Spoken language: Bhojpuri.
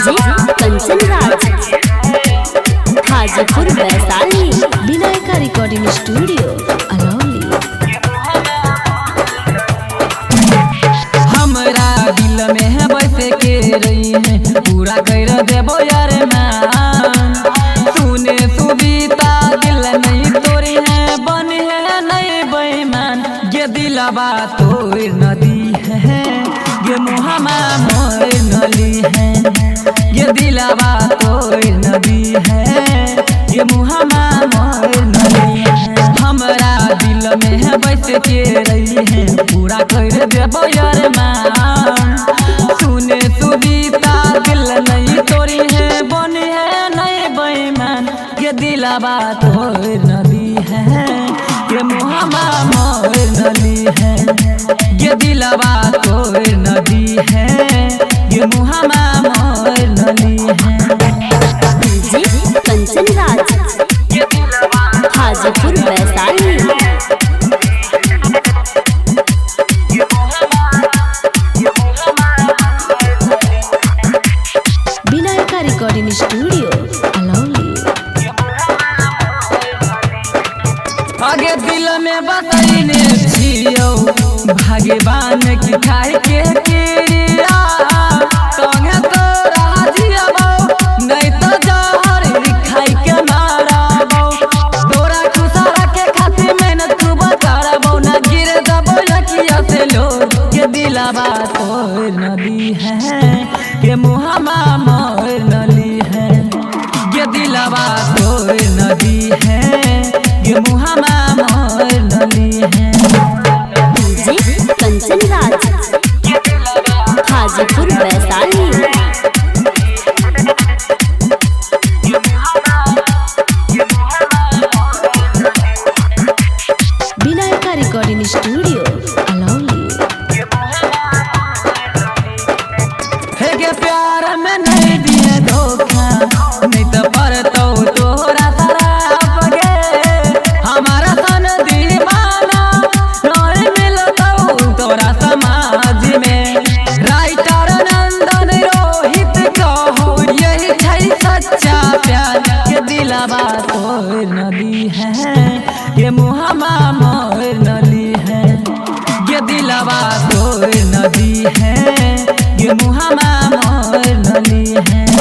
DJ Kanchan Raj Hajipur Vaishali Vinayaka recording studio Alauli. हमरा दिल में है बसे के रही है पूरा कर देबो यार मान तूने सुबीता दिल नहीं तोरी है बनी है नहीं बेईमान ये दिलवा तोर नदी है ये मुहम्मा मोर नली है ये दिलवा तोर नदी है ये मुहम्मा मोर नली है। हमरा दिल में है बस के रही है पूरा कर देबो यार मान तूने सुबीता दिल नहीं तोरी है बनी है नहीं बेईमान ये दिलवा तोर नदी है ये मुहम्मा मोर नली है ये दिलवा तोर नदी है ये मुहम्मा मोर नली है। DJ Kanchan Raj Hajipur Vaishali Vinayaka recording studio Alauli. आगे दिल में बसैने छियो भगवान की खाए के क्रिया संगे तोरा जियबो नहीं तो जहर खाई के मारबो तोरा खुशा के खातिर मेहनत खूब करबो ना गिर दबो लकिया से लो ये दिलवा तोर नदी है ये मुहम्मा मोर नली है ये दिलवा तोर नदी है ये मुहम्मा मोर नली है। DJ Kanchan Raj Hajipur Vaishali Vinayaka recording studio Alauli. हे के प्यार में नहीं दिए धोखा नहीं तो परतो तोरा शराब गे हमारा सन दीवाना नहीं मिलतो तोरा समाज में राइटर नंदन रोहित कहो यही छै सच्चा प्यार ये दिलवा तोर नदी है ये मुहम्मा मोर नली है ये दिलवा तोर नदी है ये मुहम्मा मोर नली है।